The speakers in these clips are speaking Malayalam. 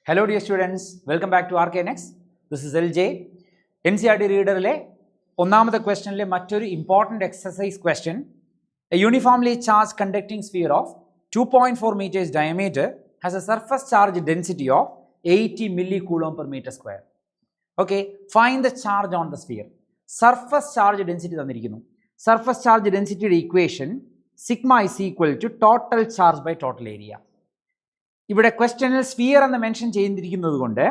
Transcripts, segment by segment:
Hello dear students, welcome back to RKNX. This is LJ. NCERT റീഡറിലെ ഒന്നാമത്തെ ക്വസ്റ്റ്യനിലെ മറ്റൊരു important exercise question. A uniformly charged conducting sphere of 2.4 meters diameter has a surface charge density of 80 millicoulomb per meter square. Okay, find the charge on the sphere. Surface charge density തന്നിരിക്കുന്നു. Surface charge density equation sigma is equal to total charge by total area. ഇവിടെ ക്വസ്റ്റ്യനിൽ സ്ഫിയർ എന്ന് മെൻഷൻ ചെയ്തിരിക്കുന്നത് കൊണ്ട്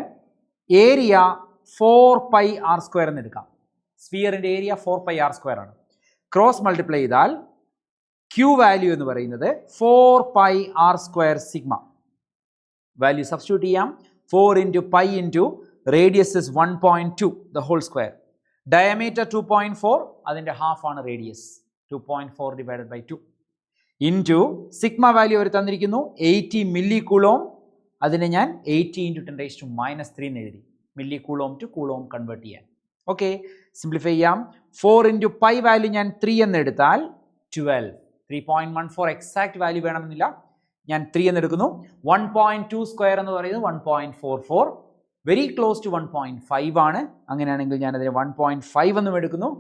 ഏരിയ 4πr² എന്ന് എടുക്കാം. സ്ഫിയറിൻ്റെ ഏരിയ 4πr² ആണ്. ക്രോസ് മൾട്ടിപ്ലൈ ചെയ്താൽ ക്യൂ വാല്യൂ എന്ന് പറയുന്നത് 4πr² സിഗ്മ. വാല്യൂ സബ്സ്റ്റിറ്റ്യൂട്ട് ചെയ്യാം. 4 × π × radius is 1.2 the whole square. Diameter 2.4, അതിൻ്റെ ഹാഫ് ആണ് radius. 2.4 divided by 2 into sigma value അവർ തന്നിരിക്കുന്നു 80 millicoulomb. അതിനെ ഞാൻ 80 × 10⁻³ എന്ന് എഴുതി. millicoulomb ടു കൂളോം കൺവേർട്ട് ചെയ്യാൻ. ഓക്കെ, സിംപ്ലിഫൈ ചെയ്യാം. 4 × π വാല്യൂ ഞാൻ 3 എന്ന് എടുത്താൽ 12. 3.14 എക്സാക്ട് വാല്യൂ വേണമെന്നില്ല, ഞാൻ 3 എന്ന് എടുക്കുന്നു. 1.2² എന്ന് പറയുന്നത് 1.44, വെരി ക്ലോസ് ടു 1.5 ആണ്. അങ്ങനെയാണെങ്കിൽ ഞാൻ അതിനെ 1.5 എന്നും എടുക്കുന്നു.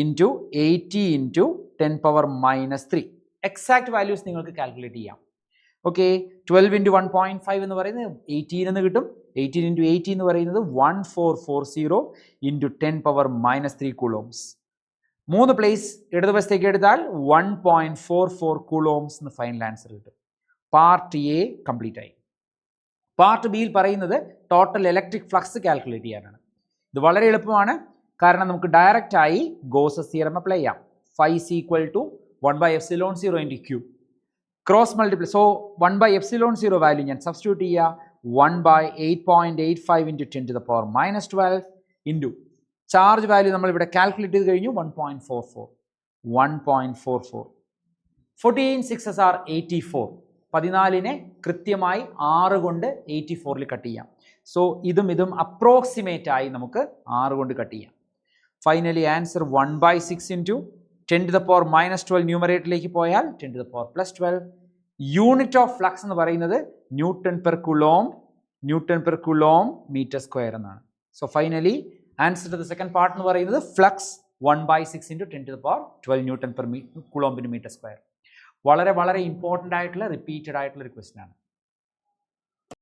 ഇൻറ്റു 80 × 10⁻³ എക്സാക്ട് വാല്യൂസ് നിങ്ങൾക്ക് കാൽക്കുലേറ്റ് ചെയ്യാം. ഓക്കെ, 12 × 1.5 എന്ന് പറയുന്നത് 18 എന്ന് കിട്ടും. 18 × 80 എന്ന് പറയുന്നത് 1440 × 10⁻³ കൂളോംസ്. 3 പ്ലേസ് ഇടതുവശത്തേക്ക് എടുത്താൽ 1.44 കൂളോംസ് എന്ന് ഫൈനൽ ആൻസർ കിട്ടും. പാർട്ട് എ കംപ്ലീറ്റ് ആയി. പാർട്ട് ബിയിൽ പറയുന്നത് ടോട്ടൽ ഇലക്ട്രിക് ഫ്ലക്സ് കാൽക്കുലേറ്റ് ചെയ്യാനാണ്. ഇത് വളരെ എളുപ്പമാണ്, കാരണം നമുക്ക് ഡയറക്റ്റ് ആയി ഗോസസ് തിയറം അപ്ലൈ ചെയ്യാം. Phi is equal to 1/ε0 × Q. Cross multiply, so 1/ε0 value ഞാൻ സബ്സ്റ്റിറ്റ്യൂട്ട് ചെയ്യുക. 1/8.85 × 10⁻12 ഇൻറ്റു ചാർജ് വാല്യൂ നമ്മൾ ഇവിടെ കാൽക്കുലേറ്റ് ചെയ്ത് കഴിഞ്ഞു. 1.44. 14 6s are 84. 14നെ കൃത്യമായി 6 കൊണ്ട് 84ൽ കട്ട് ചെയ്യാം. സോ ഇതും അപ്രോക്സിമേറ്റ് ആയി നമുക്ക് 6 കൊണ്ട് കട്ട് ചെയ്യാം. ഫൈനലി ആൻസർ 1/6 × 10⁻12 ന്യൂമറേറ്ററിലേക്ക് പോയാൽ 10⁻+12. യൂണിറ്റ് ഓഫ് ഫ്ലക്സ് എന്ന് പറയുന്നത് newton per coulomb metre square എന്നാണ്. So finally answer to the second part എന്ന് പറയുന്നത് flux 1/6 × 10⁻12 newton per coulomb metre square. വളരെ വളരെ ഇമ്പോർട്ടൻ്റ് ആയിട്ടുള്ള റിപ്പീറ്റഡ് ആയിട്ടുള്ള ഒരു ക്വസ്റ്റ്യൻ ആണ്.